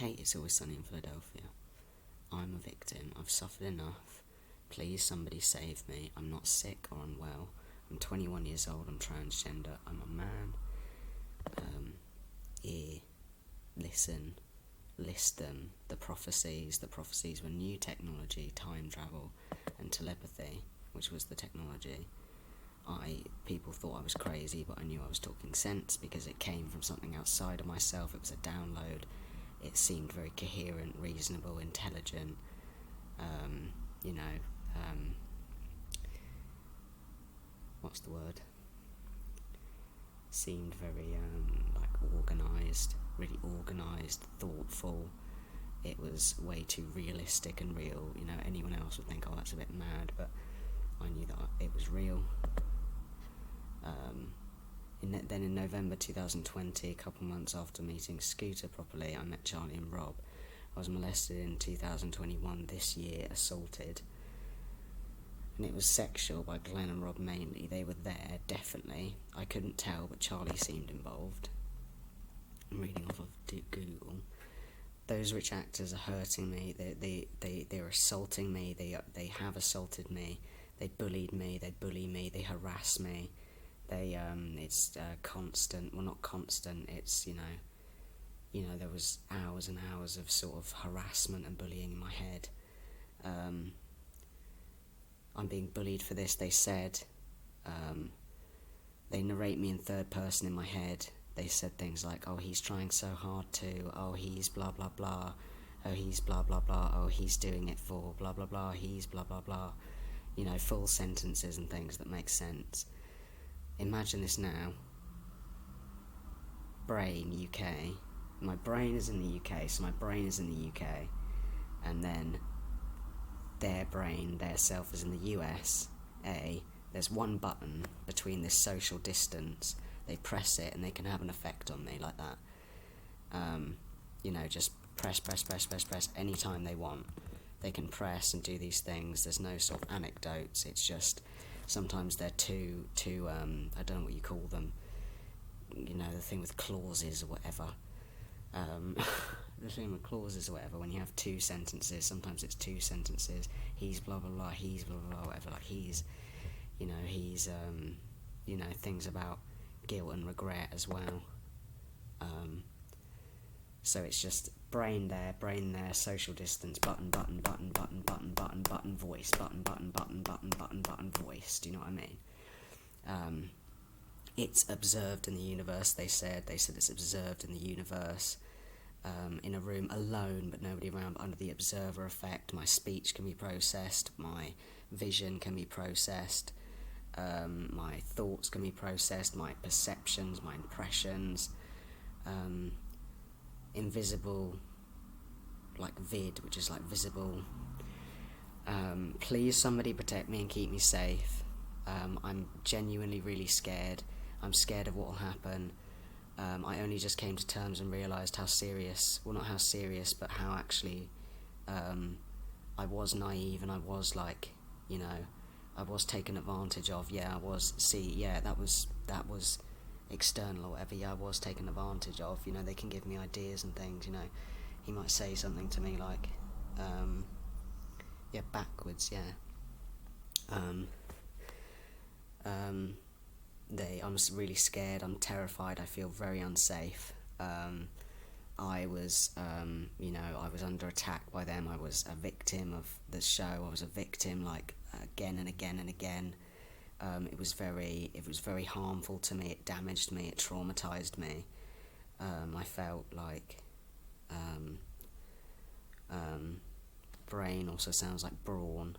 hate It's Always Sunny in Philadelphia. I'm a victim. I've suffered enough. Please, somebody save me. I'm not sick or unwell. I'm 21 years old. I'm transgender. I'm a man. Ear, listen, list them. The prophecies were new technology, time travel, and telepathy, which was the technology. People thought I was crazy, but I knew I was talking sense because it came from something outside of myself. It was a download. It seemed very coherent, reasonable, intelligent, what's the word? Seemed very, organised, really organised, thoughtful. It was way too realistic and real. Anyone else would think, oh, that's a bit mad, but I knew that it was real. Then in November 2020, a couple months after meeting Scooter properly, I met Charlie and Rob. I was molested in 2021, this year, assaulted. And it was sexual by Glenn and Rob mainly. They were there, definitely. I couldn't tell, but Charlie seemed involved. I'm reading off of Google. Those rich actors are hurting me. They're assaulting me. They have assaulted me. They bullied me. They bully me. They harass me. It's constant. Well, not constant. It's there was hours and hours of sort of harassment and bullying in my head. I'm being bullied for this, they said. They narrate me in third person in my head. They said things like, oh, he's trying so hard to, oh, he's blah, blah, blah, oh, he's blah, blah, blah, oh, he's doing it for blah, blah, blah, he's blah, blah, blah. Full sentences and things that make sense. Imagine this now. Brain, UK. My brain is in the UK, so my brain is in the UK. And then their brain, their self is in the US. There's one button between this social distance. They press it and they can have an effect on me like that. Just press anytime they want. They can press and do these things. There's no sort of anecdotes. It's just sometimes they're too I don't know what you call them. The thing with clauses or whatever. The thing with clauses or whatever, when you have two sentences, sometimes it's two sentences. He's blah blah blah, he's blah blah blah, whatever. Like he's things about guilt and regret as well. So it's just brain there, social distance, button, voice, button, voice. Do you know what I mean? It's observed in the universe, they said. They said it's observed in the universe. In a room alone, but nobody around, but under the observer effect, my speech can be processed, my vision can be processed, my thoughts can be processed, my perceptions, my impressions, invisible, like vid, which is like visible. Please somebody protect me and keep me safe. I'm genuinely really scared. I'm scared of what will happen. I only just came to terms and realised how serious, well not how serious, but how actually I was naive and I was I was taken advantage of. That was external or whatever. I was taken advantage of. They can give me ideas and things. He might say something to me like, backwards, I'm really scared, I'm terrified, I feel very unsafe. I was under attack by them. I was a victim of the show. I was a victim again and again and again. It was very harmful to me. It damaged me. It traumatized me. I felt like brain also sounds like brawn.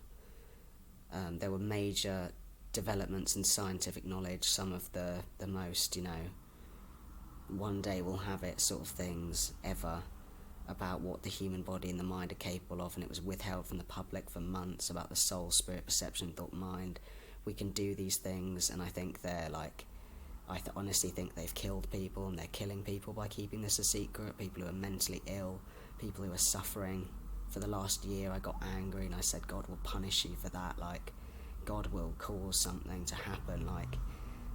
There were major developments in scientific knowledge, some of the most, one day we'll have it sort of things ever, about what the human body and the mind are capable of, and it was withheld from the public for months about the soul, spirit, perception, thought, mind. We can do these things, and I think they're honestly think they've killed people, and they're killing people by keeping this a secret. People who are mentally ill, people who are suffering. For the last year I got angry and I said, God will punish you for that. God will cause something to happen.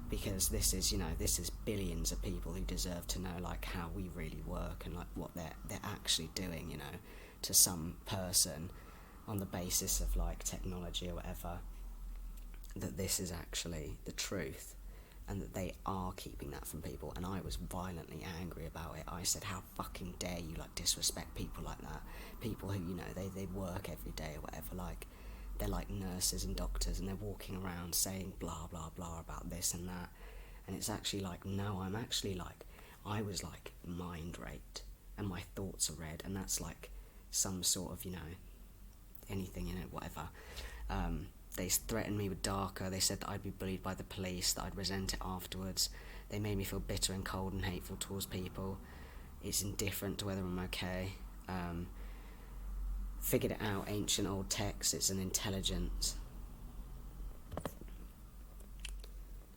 because this is billions of people who deserve to know, like, how we really work and, like, what they're actually doing, to some person on the basis of, like, technology or whatever, that this is actually the truth, and that they are keeping that from people. And I was violently angry about it. I said, how fucking dare you, like, disrespect people like that, people who, they work every day or whatever, like, they're like nurses and doctors, and they're walking around saying blah blah blah about this and that, and it's actually like, no, I'm actually, like, I was, like, mind raped, and my thoughts are read, and that's like some sort of, anything in it, whatever. They threatened me with darker. They said that I'd be bullied by the police, that I'd resent it afterwards. They made me feel bitter and cold and hateful towards people. It's indifferent to whether I'm okay. Figured it out, ancient old texts, it's an intelligence.